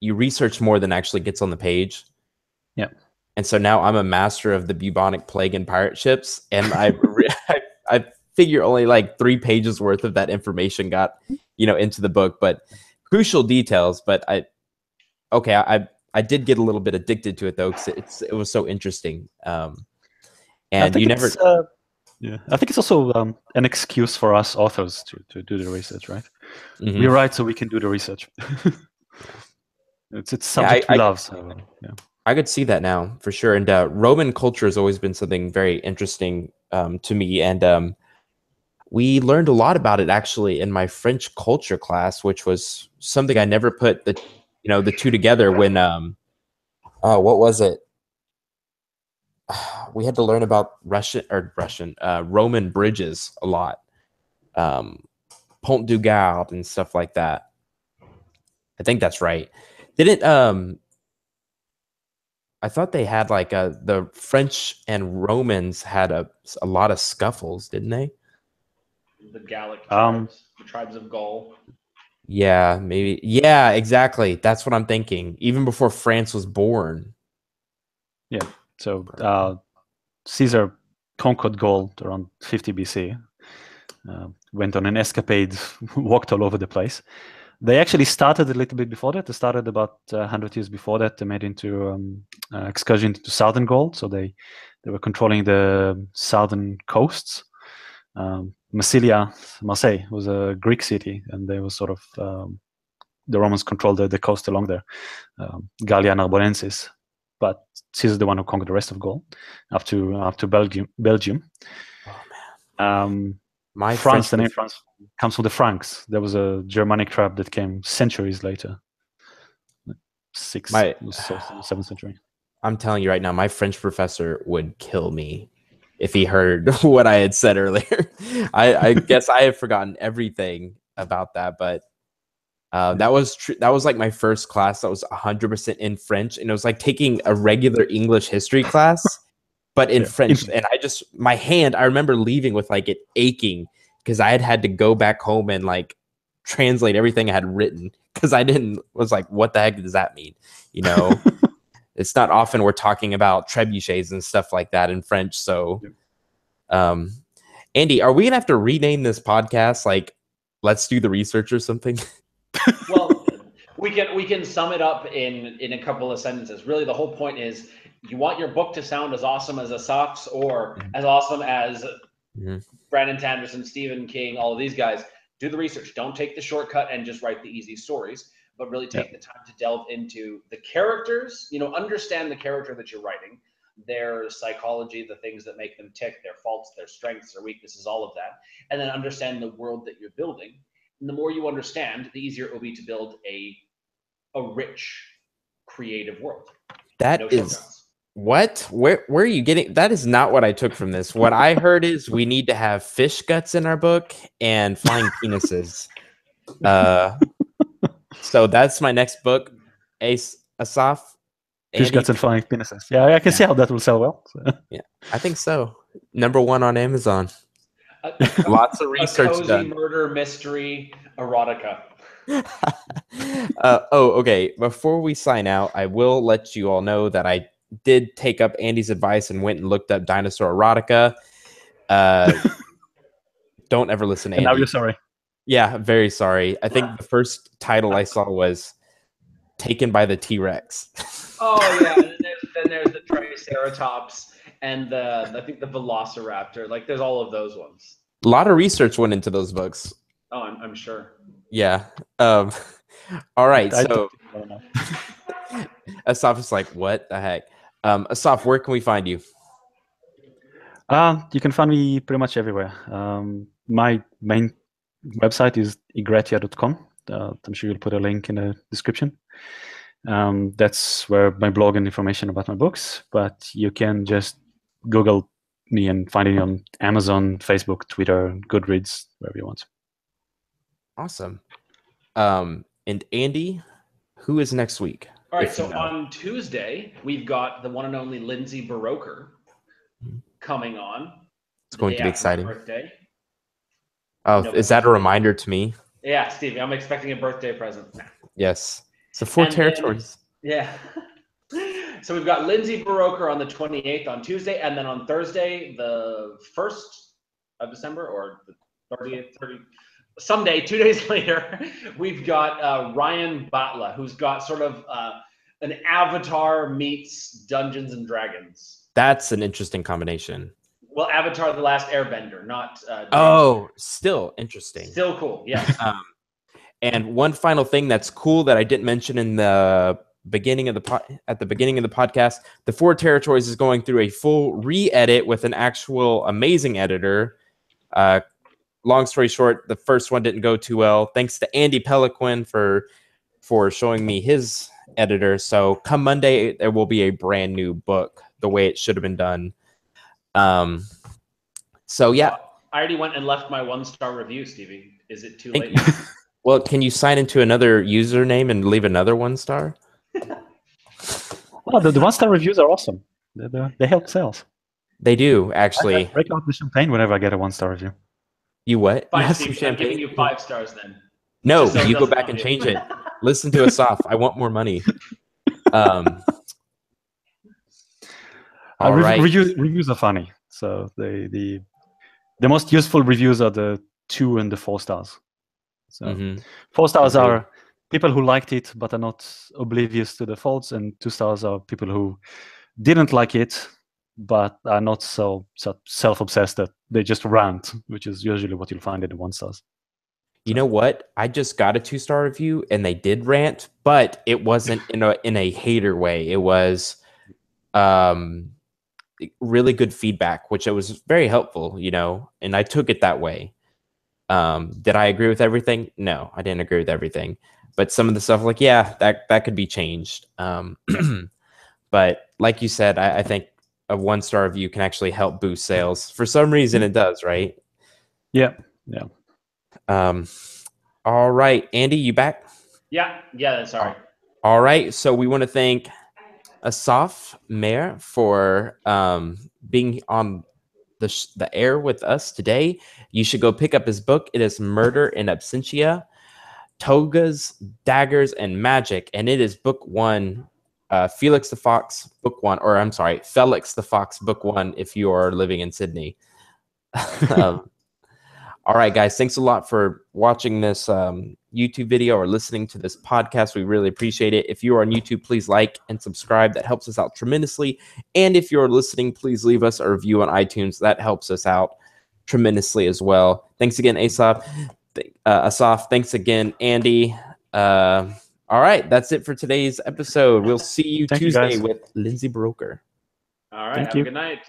research more than actually gets on the page. Yeah. And so now I'm a master of the bubonic plague and pirate ships, and I figure only like 3 pages worth of that information got, into the book, but crucial details. But I did get a little bit addicted to it though, because it was so interesting. And you never. Yeah, I think it's also an excuse for us authors to do the research, right? Mm-hmm. We write so we can do the research. It's subject we love. So, yeah. I could see that now for sure. And Roman culture has always been something very interesting to me. And we learned a lot about it actually in my French culture class, which was something I never put the two together when what was it? We had to learn about Roman bridges a lot. Pont du Gard and stuff like that. I think that's right. Didn't I thought they had like the French and Romans had a lot of scuffles, didn't they? The Gallic tribes, the tribes of Gaul. Yeah, maybe. Yeah, exactly. That's what I'm thinking. Even before France was born. Yeah. So Caesar conquered Gaul around 50 BC. Went on an escapade, walked all over the place. They actually started a little bit before that. They started about 100 years before that. They made into excursion to southern Gaul. So they were controlling the southern coasts. Marseille was a Greek city, and they were sort of the Romans controlled the coast along there, Gallia Narbonensis. But Caesar is the one who conquered the rest of Gaul, up to Belgium. Oh man. The name France comes from the Franks. There was a Germanic tribe that came centuries later, 7th century. I'm telling you right now, my French professor would kill me if he heard what I had said earlier. I guess I have forgotten everything about that, but that was true. That was like my first class that was 100% in French, and it was like taking a regular English history class, but in French. And I remember leaving with like it aching because I had to go back home and like translate everything I had written because was like, what the heck does that mean? It's not often we're talking about trebuchets and stuff like that in French. So, Andy, are we gonna have to rename this podcast like "Let's Do the Research" or something? Well, we can sum it up in a couple of sentences. Really, the whole point is you want your book to sound as awesome as Asaf's or as awesome as Brandon Sanderson, Stephen King, all of these guys. Do the research. Don't take the shortcut and just write the easy stories, but really take the time to delve into the characters, understand the character that you're writing, their psychology, the things that make them tick, their faults, their strengths, their weaknesses, all of that, and then understand the world that you're building. And the more you understand, the easier it will be to build a rich, creative world. That is what? Where are you getting? That is not what I took from this. What I heard is we need to have fish guts in our book and flying penises. So that's my next book, Asaf. Fish guts and flying penises. Yeah, I can see how that will sell well. So. Yeah, I think so. #1 on Amazon. Lots of research a cozy done. Murder mystery erotica. Okay. Before we sign out, I will let you all know that I did take up Andy's advice and went and looked up dinosaur erotica. Don't ever listen to Andy. And now you're sorry. Yeah, very sorry. I think the first title I saw was Taken by the T-Rex. Oh yeah, and then there's the Triceratops and I think the Velociraptor. Like there's all of those ones. A lot of research went into those books. Oh, I'm sure. Yeah. All right. So Asaf is like, what the heck? Asaf, where can we find you? You can find me pretty much everywhere. My main website is igretia.com. I'm sure you'll put a link in the description. That's where my blog and information about my books, but you can just Google me and find it on Amazon, Facebook, Twitter, Goodreads, wherever you want. Awesome. And Andy, who is next week? All right, so on Tuesday, we've got the one and only Lindsay Baroker coming on. It's going to be exciting. Birthday. Oh, is that a reminder to me? Yeah, Stevie, I'm expecting a birthday present. Yes. So 4 territories. Yeah. So we've got Lindsay Baroker on the 28th on Tuesday, and then on Thursday, the 1st of December, or the 30th, someday, 2 days later, we've got Ryan Batla, who's got sort of an Avatar meets Dungeons and Dragons. That's an interesting combination. Well, Avatar: The Last Airbender, not. Still interesting. Still cool, yes. And one final thing that's cool that I didn't mention in the beginning of the podcast, the 4 territories is going through a full re-edit with an actual amazing editor. Long story short, the first one didn't go too well. Thanks to Andy Peliquin for showing me his editor. So come Monday, there will be a brand new book the way it should have been done. So yeah. I already went and left my 1-star review, Stevie. Is it too late? Well, can you sign into another username and leave another 1-star? Well, the 1-star reviews are awesome. They help sales. They do, actually. I break out the champagne whenever I get a 1-star review. You what? Fine, Steve, I'm giving you 5 stars then. No, so you go back and change it. Listen to Asaf. I want more money. All right. Reviews are funny. So the most useful reviews are the 2 and the 4 stars. So 4 stars are people who liked it but are not oblivious to the faults, and 2 stars are people who didn't like it but are not so self-obsessed that they just rant, which is usually what you'll find in the 1 stars. You know what? I just got a 2-star review and they did rant, but it wasn't in a hater way. It was really good feedback, which it was very helpful, and I took it that way. Did I agree with everything? No, I didn't agree with everything. But some of the stuff, like, yeah, that could be changed. But like you said, I think a 1-star review can actually help boost sales. For some reason, it does, right? Yeah. All right, Andy, you back? Yeah, that's all right. All right, so we want to thank Asaf Mayer for being on the air with us today. You should go pick up his book. It is Murder in Absentia, Togas, Daggers, and Magic, and it is book 1. Felix the Fox book 1, or I'm sorry, Felix the Fox book 1 if you are living in Sydney. All right, guys, thanks a lot for watching this YouTube video or listening to this podcast. We really appreciate it. If you are on YouTube, please like and subscribe. That helps us out tremendously. And if you're listening, please leave us a review on iTunes. That helps us out tremendously as well. Thanks again, Asaf. Thanks again, Andy. All right, that's it for today's episode. We'll see you Tuesday with Lindsay Baroker. All right, have a good night.